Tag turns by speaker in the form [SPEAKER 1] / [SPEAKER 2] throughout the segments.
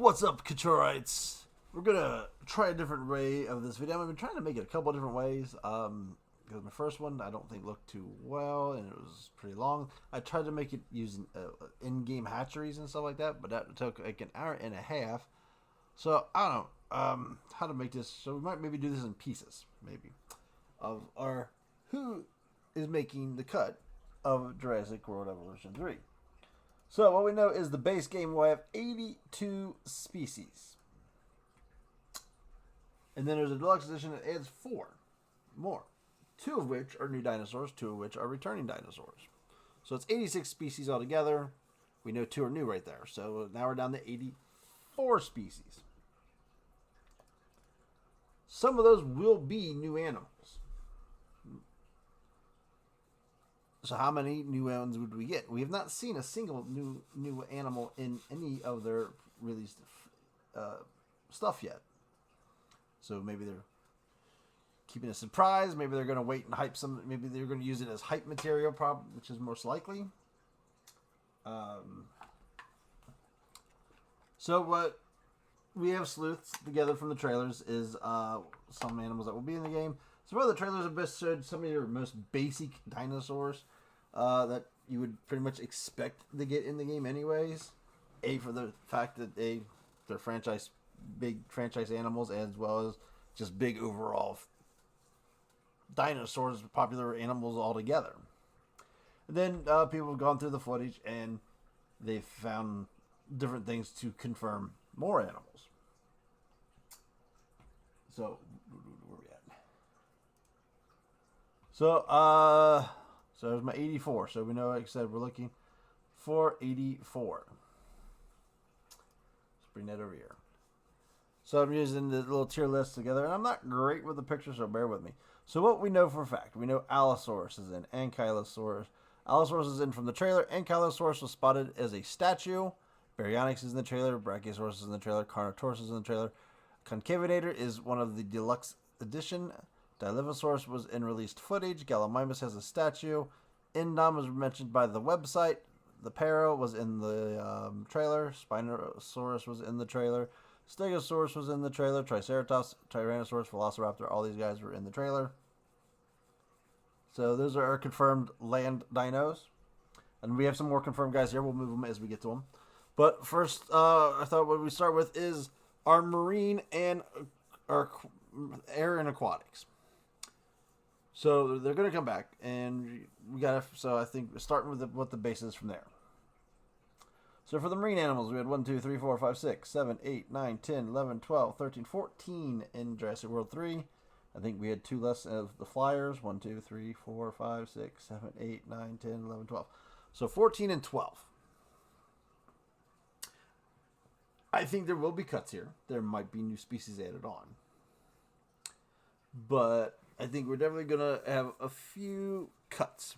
[SPEAKER 1] What's up, Coutureites? We're gonna try a different way of this video. I've been trying to make it a couple of different ways. Because my first one I don't think looked too well, and it was pretty long. I tried to make it using in-game hatcheries and stuff like that, but that took like an hour and a half. So I don't know how to make this. So we might maybe do this in pieces, maybe, of our who is making the cut of Jurassic World Evolution 3. So what we know is the base game will have 82 species. And then there's a deluxe edition that adds 4 more. 2 of which are new dinosaurs, 2 of which are returning dinosaurs. So it's 86 species altogether. We know 2 are new right there. So now we're down to 84 species. Some of those will be new animals. So how many new ones would we get? We have not seen a single new animal in any of their released stuff yet. So maybe they're keeping a surprise. Maybe they're going to wait and hype some. Maybe they're going to use it as hype material, which is most likely. So what we have sleuths together from the trailers is some animals that will be in the game. Some of the trailers have best showed some of your most basic dinosaurs that you would pretty much expect to get in the game anyways. For the fact that they're big franchise animals, as well as just big overall dinosaurs, popular animals altogether. And then people have gone through the footage and they've found different things to confirm more animals. So, where are we at? So there's my 84. So we know, like I said, we're looking for 84. Let's bring that over here. So I'm using the little tier list together, and I'm not great with the pictures, so bear with me. So what we know for a fact, we know Allosaurus is in, Ankylosaurus. Allosaurus is in from the trailer. Ankylosaurus was spotted as a statue. Baryonyx is in the trailer. Brachiosaurus is in the trailer. Carnotaurus is in the trailer. Concavitator is one of the deluxe edition. Dilophosaurus was in released footage. Gallimimus has a statue. Indom was mentioned by the website. The Paro was in the trailer. Spinosaurus was in the trailer. Stegosaurus was in the trailer. Triceratops, Tyrannosaurus, Velociraptor, all these guys were in the trailer. So those are our confirmed land dinos. And we have some more confirmed guys here. We'll move them as we get to them. But first, I thought what we start with is our marine and our air and aquatics. So they're going to come back, and we got to. So I think starting with what the base is from there. So for the marine animals, we had 1, 2, 3, 4, 5, 6, 7, 8, 9, 10, 11, 12, 13, 14 in Jurassic World 3. I think we had 2 less of the flyers. 1, 2, 3, 4, 5, 6, 7, 8, 9, 10, 11, 12. So 14 and 12. I think there will be cuts here. There might be new species added on. But I think we're definitely going to have a few cuts.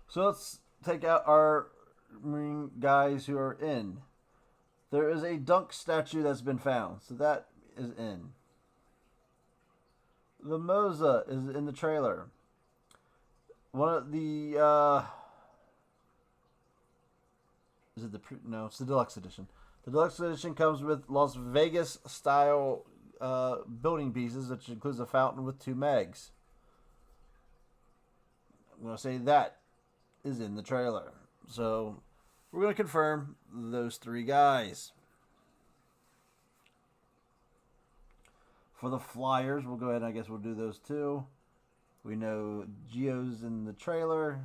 [SPEAKER 1] So let's take out our marine guys who are in. There is a dunk statue that's been found. So that is in. The Mosa is in the trailer. One of the... is it the... No, it's the deluxe edition. The deluxe edition comes with Las Vegas style building pieces, which includes a fountain with 2 megs. I'm going to say that is in the trailer. So we're going to confirm those 3 guys. For the flyers, we'll go ahead and I guess we'll do those 2. We know Geo's in the trailer.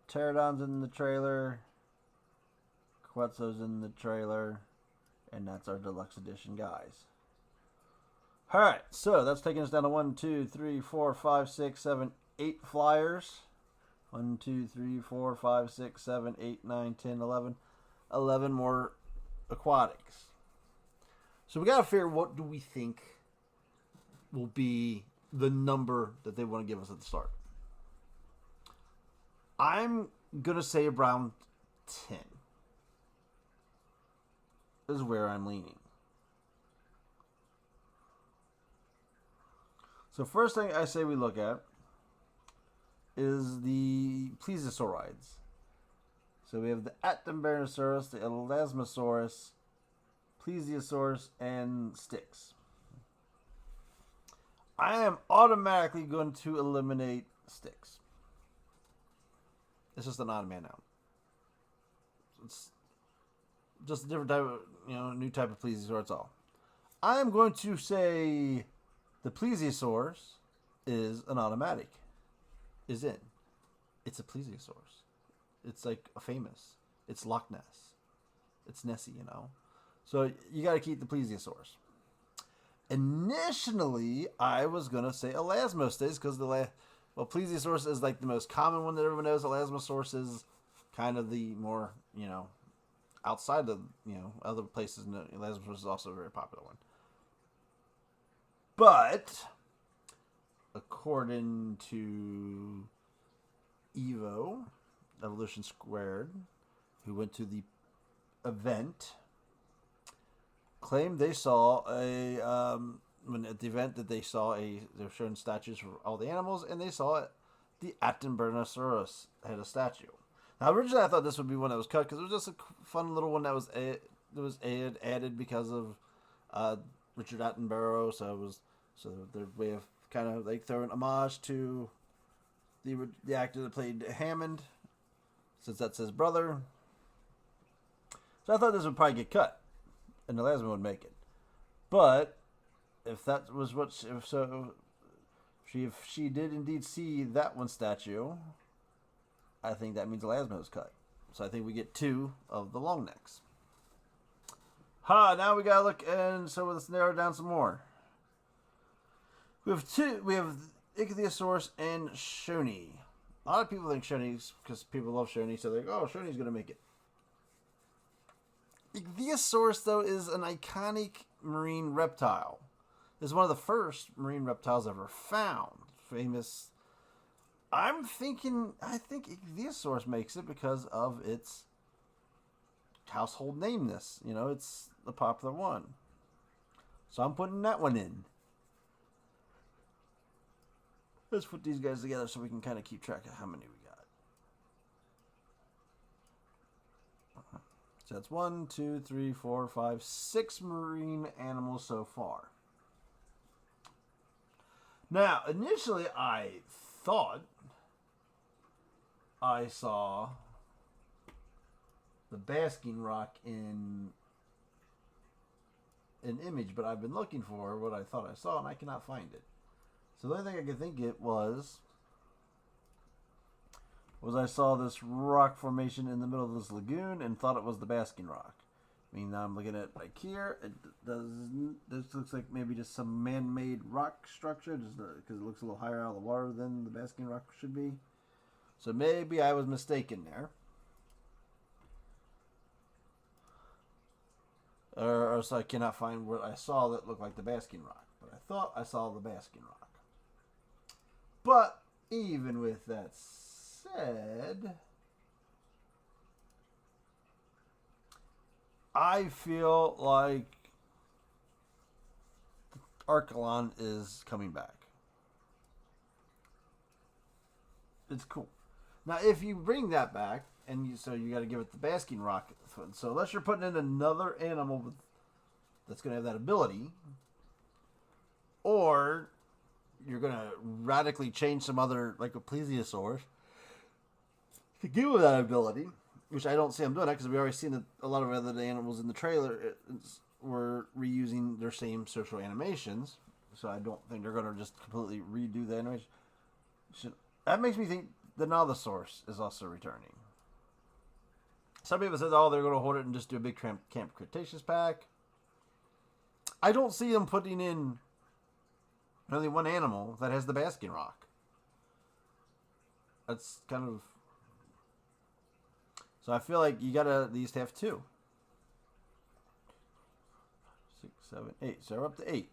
[SPEAKER 1] Pterodon's in the trailer. Quetzal's in the trailer. And that's our deluxe edition guys. All right, so that's taking us down to 1, 2, 3, 4, 5, 6, 7, 8 flyers. 1, 2, 3, 4, 5, 6, 7, 8, 9, 10, 11. 11 more aquatics. So we got to figure, what do we think will be the number that they want to give us at the start. I'm going to say around 10 is where I'm leaning. So first thing I say we look at is the plesiosaurids. So we have the Attenborosaurus, the Elasmosaurus, Plesiosaurus, and Styx. I am automatically going to eliminate Styx. It's just an odd man out. It's just a different type of, new type of plesiosaur. It's all. I am going to say the plesiosaurus is an automatic. Is in. It's a plesiosaurus. It's like a famous. It's Loch Ness. It's Nessie, So you got to keep the plesiosaurus. Initially, I was going to say Elasmosaurus because plesiosaurus is like the most common one that everyone knows. Elasmosaurus is kind of the more, outside of, other places. Elasmosaurus is also a very popular one. But according to Evo, Evolution Squared, who went to the event, claimed they saw at the event that they were showing statues for all the animals, and they saw the Attenborosaurus had a statue. Now, originally I thought this would be one that was cut because it was just a fun little one that was added because of Richard Attenborough. So their way of kind of like throwing homage to the actor that played Hammond, since that's his brother. So I thought this would probably get cut, and the last one would make it. But if that was if she did indeed see that one statue, I think that means the Elasmo was cut. So I think we get 2 of the long necks. Now we gotta look, and so let's narrow it down some more. We have Ichthyosaurus and Shoney. A lot of people think Shoney's because people love Shoney, so they're like, oh, Shoney's gonna make it. Ichthyosaurus, though, is an iconic marine reptile. It's one of the first marine reptiles ever found. Famous. I think Ichthyosaurus makes it because of its household nameness. It's the popular one. So I'm putting that one in. Let's put these guys together so we can kind of keep track of how many we got. So that's 1, 2, 3, 4, 5, 6 marine animals so far. Now, initially I thought I saw the basking rock in an image, but I've been looking for what I thought I saw and I cannot find it. So the only thing I could think it was I saw this rock formation in the middle of this lagoon and thought it was the basking rock. I mean, now I'm looking at like here. This looks like maybe just some man-made rock structure, just because it looks a little higher out of the water than the basking rock should be. So maybe I was mistaken there. Or so I cannot find what I saw that looked like the basking rock. But I thought I saw the basking rock. But even with that said, I feel like Archelon is coming back. It's cool. Now, if you bring that back, and you got to give it the basking rock. So unless you're putting in another animal that's going to have that ability, or you're going to radically change some other, like a plesiosaur, to give it that ability, which I don't see them doing that because we already seen that a lot of other animals in the trailer were reusing their same social animations. So I don't think they're going to just completely redo the animation. That makes me think the Nothosaurus is also returning. Some people said, they're going to hold it and just do a big Camp Cretaceous pack. I don't see them putting in Only one animal that has the basking rock. That's kind of... So I feel like you gotta at least have 2. 6, 7, 8. So we're up to 8.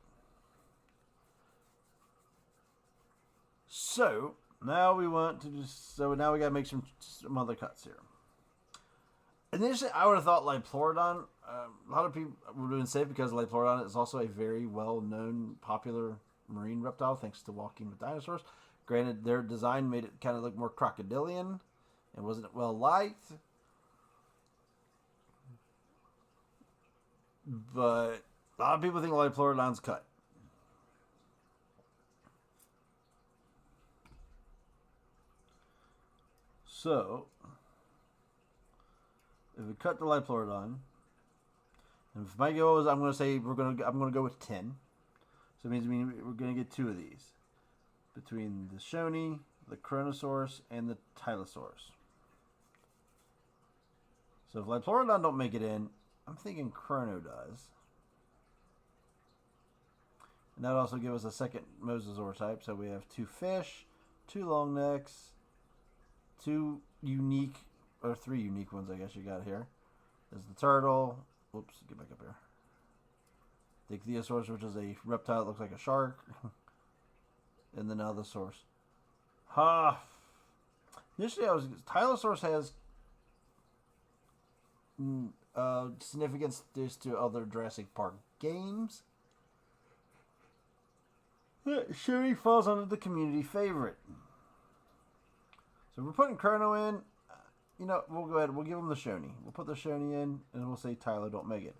[SPEAKER 1] So now we want to just... So now we gotta make some other cuts here. Initially, I would have thought Liplorodon. A lot of people were doing safe because Liplorodon is also a very well-known, popular marine reptile, thanks to Walking with Dinosaurs. Granted, their design made it kind of look more crocodilian and wasn't well liked. But a lot of people think Liplorodon's cut. So, if we cut the Liplorodon, and if my goal is, I'm going to go with 10. So it means we're going to get 2 of these between the Shoni, the Chronosaurus, and the Tylosaurus. So if Liplorodon don't make it in, I'm thinking Chrono does. And that would also give us a second Mosasaur type. So we have 2 fish, 2 long necks, 2 unique, or 3 unique ones, I guess you got here. There's the turtle. Whoops, get back up here. The Ichthyosaurus, which is a reptile that looks like a shark. And then Allosaurus. Initially, Tylosaurus has significance due to other Jurassic Park games. Shuri falls under the community favorite. So we're putting Chrono in. We'll go ahead. We'll give him the Shoni. We'll put the Shoni in, and we'll say Tylo don't make it.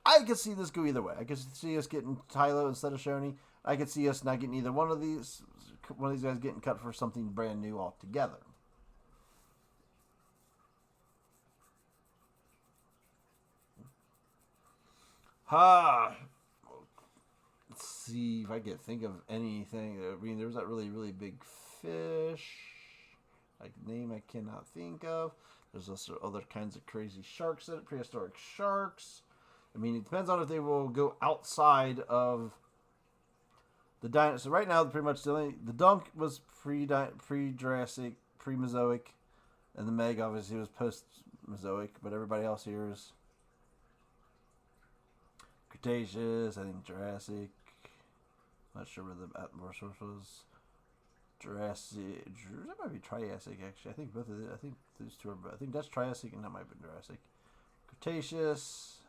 [SPEAKER 1] I could see this go either way. I could see us getting Tylo instead of Shoni. I could see us not getting either one of these guys getting cut for something brand new altogether. Let's see if I can think of anything. I mean, there was that really, really big fish. Name I cannot think of. There's also other kinds of crazy sharks in it, prehistoric sharks. I mean, it depends on if they will go outside of the dinosaur. So right now, pretty much the Dunk was pre-Jurassic, pre-Mesoic, and the Meg obviously was post-Mesoic, but everybody else here is Cretaceous, I think Jurassic. Not sure where the Atmosaurus was. Jurassic. That might be Triassic, actually. I think both of I think these two are. I think that's Triassic, and that might be Jurassic. Cretaceous.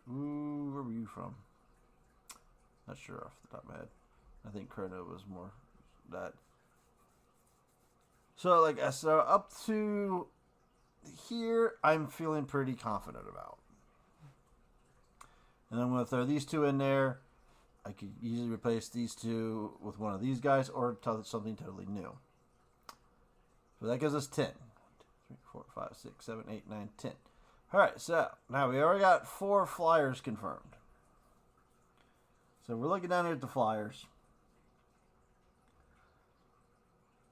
[SPEAKER 1] Ooh, where were you from? Not sure off the top of my head. I think Chrono was more that. So, up to here, I'm feeling pretty confident about. And I'm going to throw these 2 in there. I could easily replace these 2 with one of these guys or something totally new. So that gives us 10. 3, 4, 5, 6, 7, 8, 9, 10. Alright, so now we already got 4 flyers confirmed. So we're looking down here at the flyers.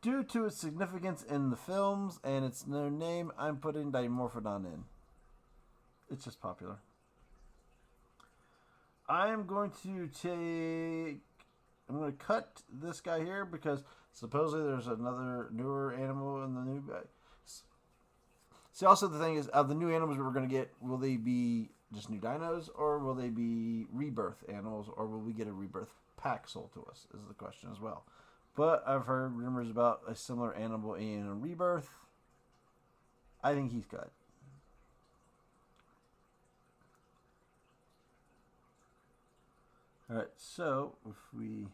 [SPEAKER 1] Due to its significance in the films and its known name, I'm putting Dimorphodon in. It's just popular. I'm going to cut this guy here because supposedly there's another newer animal in the new guy. See, also the thing is, of the new animals we're going to get, will they be just new dinos, or will they be rebirth animals, or will we get a rebirth pack sold to us, is the question as well. But I've heard rumors about a similar animal in a rebirth. I think he's cut. Alright, so if I'm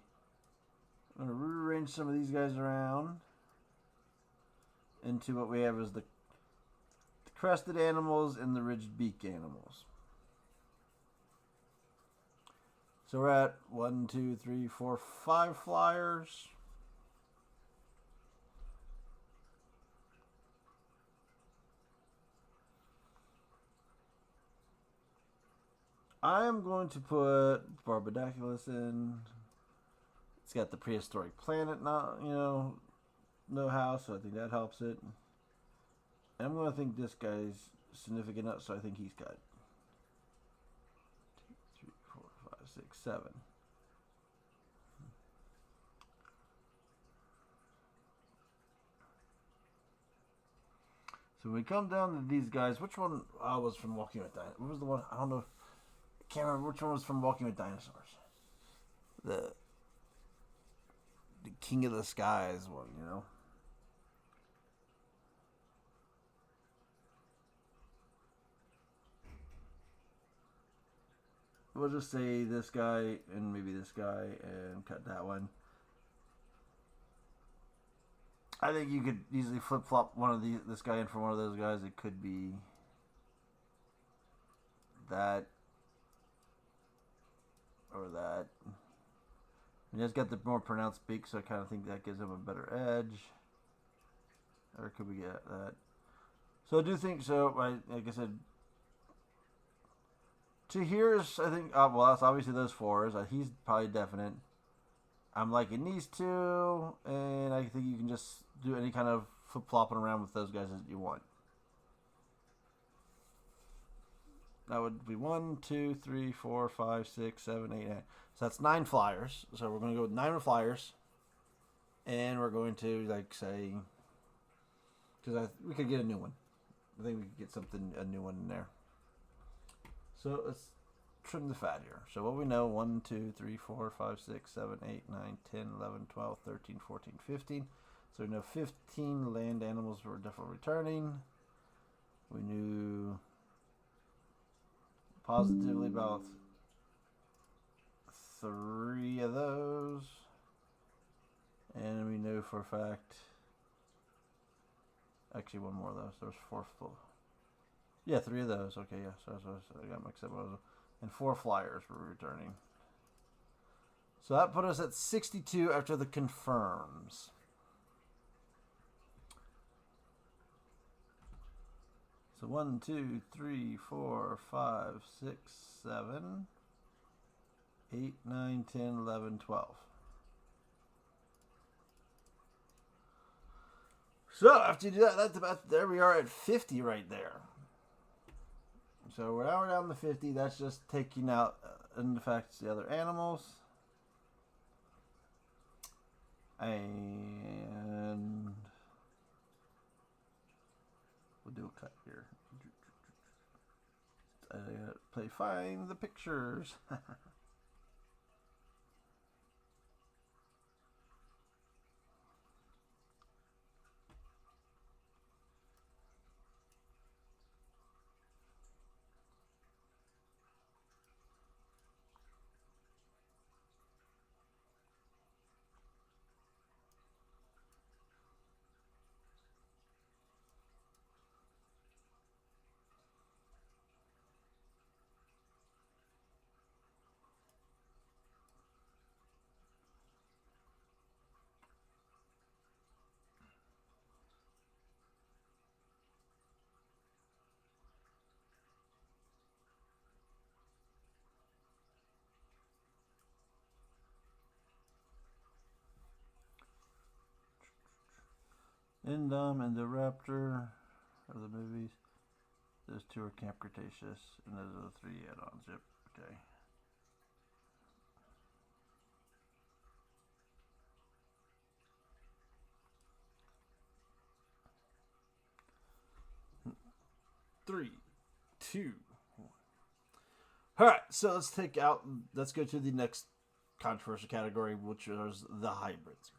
[SPEAKER 1] going to rearrange some of these guys around into what we have is the crested animals and the ridged beak animals. So we're at 1, 2, 3, 4, 5 flyers. I am going to put Barbadoculus in. It's got the prehistoric planet, know-how, so I think that helps it. And I'm going to think this guy's significant enough, so I think he's got 2, 3, 4, 5, 6, 7. So when we come down to these guys, which one was from Walking with Dinosaurs? What was the one? I don't know. I can't remember which one was from Walking with Dinosaurs. The King of the Skies one, you know. We'll just say this guy and maybe this guy and cut that one. I think you could easily flip flop this guy in for one of those guys. It could be that or that. He has got the more pronounced beak, so I kind of think that gives him a better edge. Or could we get that? So I do think so. Like I said, to here's I think well that's obviously those fours. He's probably definite. I'm liking these two, and I think you can just do any kind of flip flopping around with those guys that you want. That would be 1, 2, 3, 4, 5, 6, 7, 8, 9. So that's 9 flyers. So we're going to go with 9 flyers, and we're going to like say, because we could get a new one. I think we could get a new one in there. So let's trim the fat here. So what we know, 1, 2, 3, 4, 5, 6, 7, 8, 9, 10, 11, 12, 13, 14, 15. So we know 15 land animals were definitely returning. We knew positively about 3 of those. And we know for a fact, actually one more of those. There's 4 yeah, 3 of those. Okay, yeah. So I got mixed up. And 4 flyers were returning. So that put us at 62 after the confirms. So 1, 2, 3, 4, 5, 6, 7, 8, 9, 10, 11, 12. So after you do that, that's about, there we are at 50 right there. So we're now down to 50. That's just taking out, in effect, the other animals. And we'll do a cut here. I gotta play find the pictures. Indom and the Raptor are the movies. Those 2 are Camp Cretaceous, and those are the 3 add-ons. Yep, okay. Three, 2, 1. All right, so let's go to the next controversial category, which is the hybrids.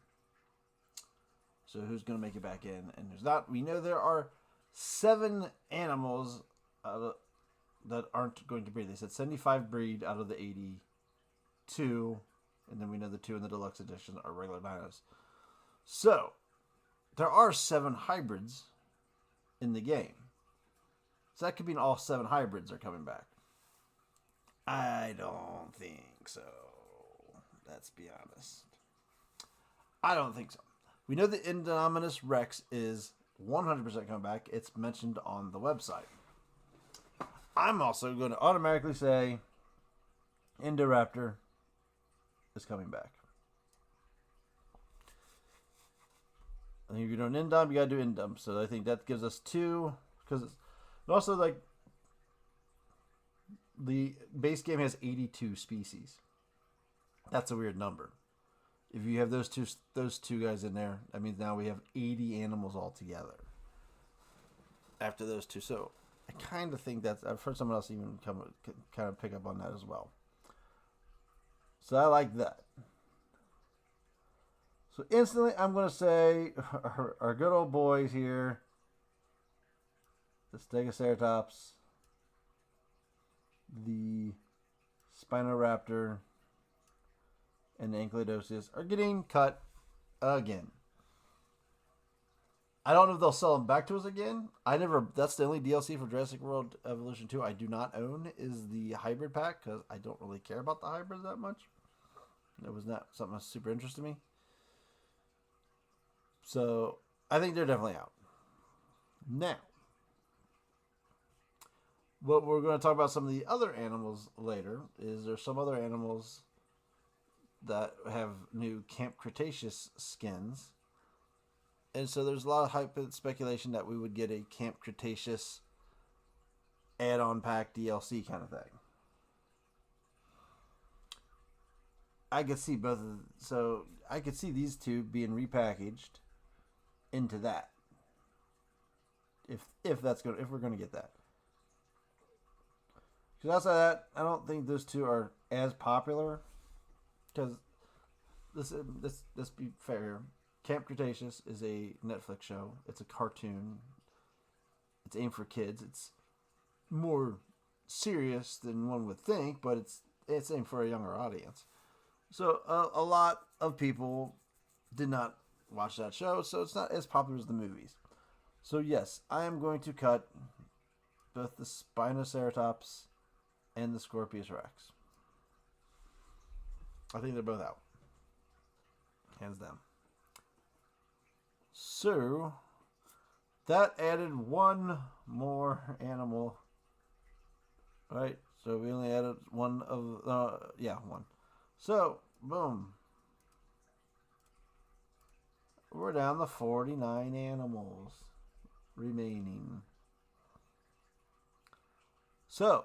[SPEAKER 1] So who's going to make it back in? And there's not. We know there are 7 animals that aren't going to breed. They said 75 breed out of the 82. And then we know the 2 in the deluxe edition are regular dinos. So there are 7 hybrids in the game. So that could mean all 7 hybrids are coming back. I don't think so. Let's be honest. I don't think so. We know the Indominus Rex is 100% coming back. It's mentioned on the website. I'm also going to automatically say Indoraptor is coming back. I think if you're doing Indom, you got to do Indom. So I think that gives us 2. Because also, like, the base game has 82 species. That's a weird number. If you have those two guys in there, that means now we have 80 animals altogether. after those two. So I kind of think that's, I've heard someone else even kind of pick up on that as well. So I like that. So instantly, I'm going to say our good old boys here, the Stegoceratops, the Spinoraptor, and the Ankylodosis are getting cut again. I don't know if they'll sell them back to us again. That's the only DLC for Jurassic World Evolution 2 I do not own is the hybrid pack because I don't really care about the hybrids that much. It was not something that's super interesting to me. So I think they're definitely out. Now, what we're going to talk about some of the other animals later is there's some other animals that have new Camp Cretaceous skins. And so there's a lot of hype and speculation that we would get a Camp Cretaceous add-on pack DLC kind of thing. I could see both of them. So I could see these two being repackaged into that. If we're gonna get that. Because outside of that, I don't think those two are as popular. Because let's be fair here. Camp Cretaceous is a Netflix show. It's a cartoon. It's aimed for kids. It's more serious than one would think, but it's aimed for a younger audience. So a lot of people did not watch that show, so it's not as popular as the movies. So yes, I am going to cut both the Spinoceratops and the Scorpius Rex. I think they're both out. Hands down. So, that added one more animal. Right? So, we only added one of... one. So, boom. We're down to 49 animals remaining. So,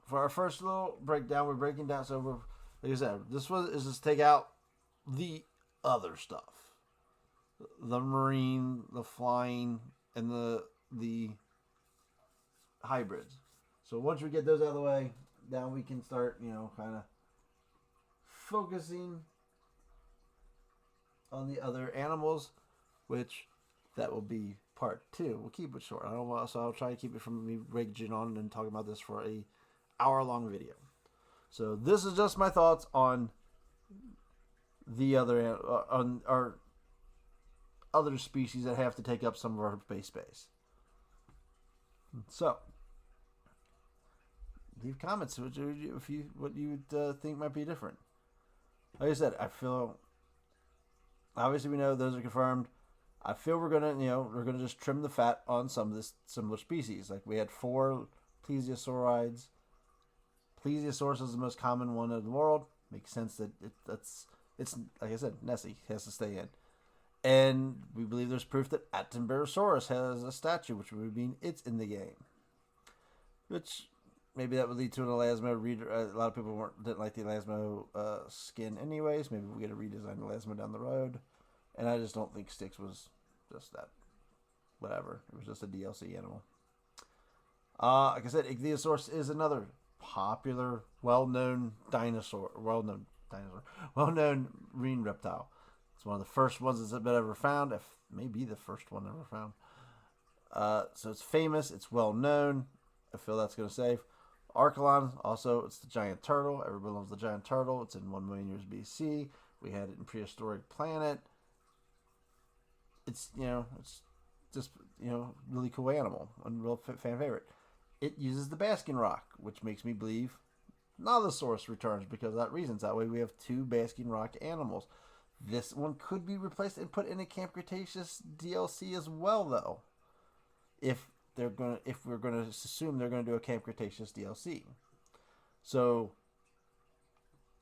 [SPEAKER 1] for our first little breakdown, we're breaking down. So, like I said, this is just take out the other stuff. The marine, the flying, and the hybrids. So once we get those out of the way, now we can start, kind of focusing on the other animals, which that will be part 2. We'll keep it short. So I'll try to keep it from me raging on and talking about this for a hour-long video. So this is just my thoughts on the other on our other species that have to take up some of our base space. So, leave comments what you would think might be different. Like I said, I feel obviously we know those are confirmed. I feel we're gonna just trim the fat on some of this similar species. Like we had 4 plesiosaurids. Plesiosaurus is the most common one in the world. Makes sense that it's like I said, Nessie has to stay in. And we believe there's proof that Attenborosaurus has a statue, which would mean it's in the game. Which maybe that would lead to an Elasmo reader. A lot of people didn't like the Elasmo skin anyways. Maybe we get a redesigned Elasmo down the road. And I just don't think Styx was just that. Whatever. It was just a DLC animal. Like I said, Ichthyosaurus is another popular, well-known marine reptile. It's one of the first ones that's been ever found. If maybe the first one ever found. So it's famous. It's well known. I feel that's going to save. Archelon, also, it's the giant turtle. Everybody loves the giant turtle. It's in 1 million years BC. We had it in prehistoric planet. It's just really cool animal and real fan favorite. It uses the Baskin rock, which makes me believe Nothosaurus returns because of that reason. That way we have 2 Baskin rock animals. This one could be replaced and put in a Camp Cretaceous DLC as well, though. If we're gonna assume they're gonna do a Camp Cretaceous DLC. So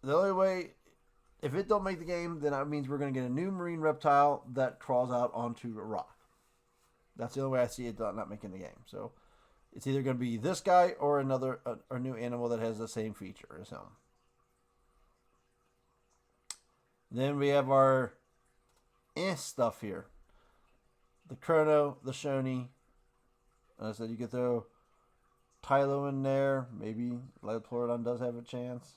[SPEAKER 1] the only way, if it don't make the game, then that means we're gonna get a new marine reptile that crawls out onto a rock. That's the only way I see it not making the game. So it's either gonna be this guy or another a new animal that has the same feature as him. Then we have our stuff here. The Chrono, the Shoni, And I said you could throw Tylo in there. Maybe Leopolodon does have a chance.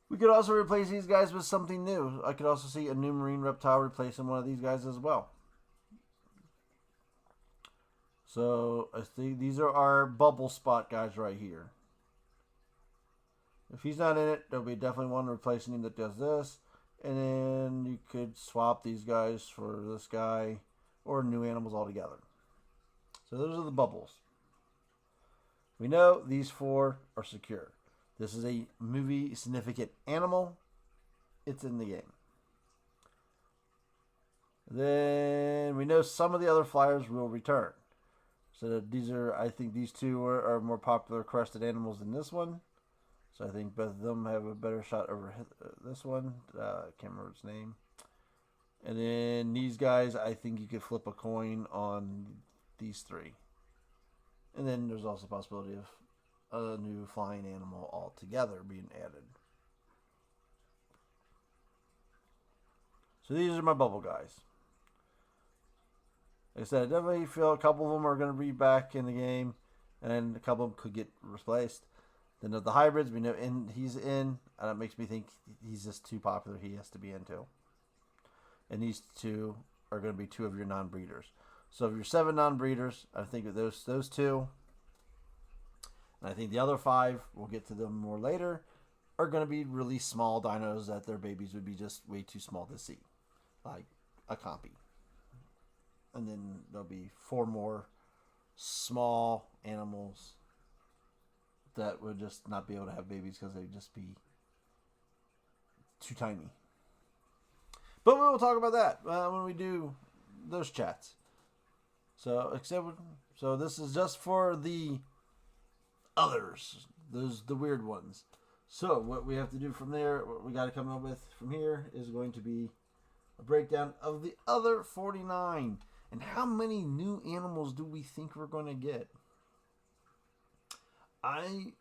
[SPEAKER 1] We could also replace these guys with something new. I could also see a new marine reptile replacing one of these guys as well. So I think these are our bubble spot guys right here. If he's not in it, there'll be definitely one replacing him that does this. And then you could swap these guys for this guy or new animals altogether. So those are the bubbles. We know these 4 are secure. This is a movie significant animal. It's in the game. Then we know some of the other flyers will return. So these are, I think these 2 are more popular crested animals than this one. So I think both of them have a better shot over this one. Can't remember its name. And then these guys, I think you could flip a coin on these 3. And then there's also a possibility of a new flying animal altogether being added. So these are my bubble guys. Like I said, I definitely feel a couple of them are going to be back in the game, and then a couple of them could get replaced. Then the hybrids, we know he's in, and it makes me think he's just too popular. He has to be in too. And these 2 are going to be 2 of your non-breeders. So of your 7 non-breeders, I think of those 2, and I think the other 5, we'll get to them more later, are going to be really small dinos that their babies would be just way too small to see, like a compy. And then there'll be 4 more small animals that would just not be able to have babies because they'd just be too tiny. But we will talk about that when we do those chats. So this is just for the others, the weird ones. So what we have to do from there, what we got to come up with from here, is going to be a breakdown of the other 49. And how many new animals do we think we're going to get? I'm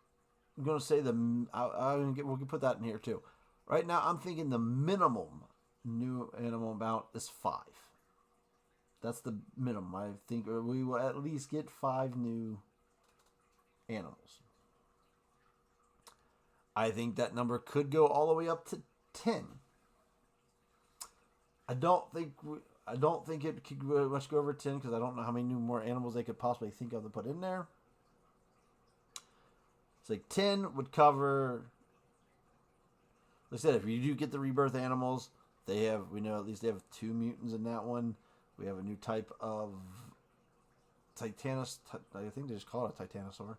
[SPEAKER 1] going to say we can put that in here too. Right now, I'm thinking the minimum new animal amount is 5. That's the minimum. I think we will at least get 5 new animals. I think that number could go all the way up to 10. I don't think it could much go over 10 because I don't know how many new more animals they could possibly think of to put in there. It's like 10 would cover. Like I said, if you do get the rebirth animals, we know at least they have 2 mutants in that one. We have a new type of Titanus. I think they just call it a Titanosaur.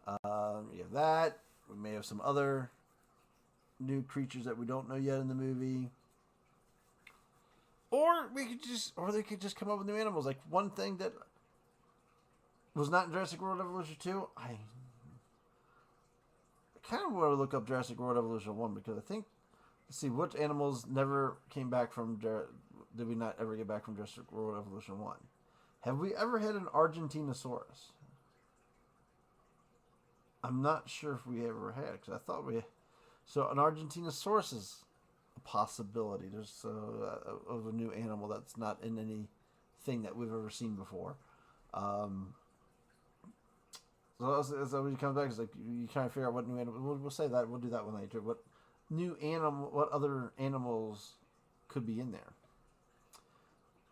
[SPEAKER 1] You have that. We may have some other new creatures that we don't know yet in the movie. Or they could just come up with new animals. Like one thing that was not in Jurassic World Evolution 2, I kind of want to look up Jurassic World Evolution 1 because I think, let's see, which animals never came back from, did we not ever get back from Jurassic World Evolution 1? Have we ever had an Argentinosaurus? I'm not sure if we ever had, because I thought so an Argentinosaurus is a possibility. There's of a new animal that's not in anything that we've ever seen before. So when you come back, it's like you try to figure out what new animal. We'll say that we'll do that one later. What other animals could be in there?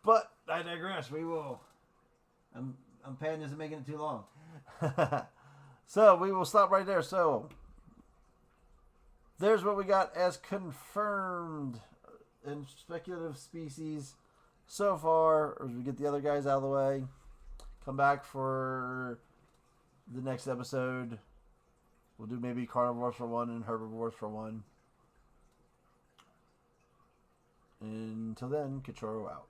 [SPEAKER 1] But I digress. We will. I'm padding this and making it too long. So we will stop right there. So there's what we got as confirmed in speculative species so far. As we get the other guys out of the way, come back for the next episode. We'll do maybe carnivores for one and herbivores for one. Until then, Kachoro out.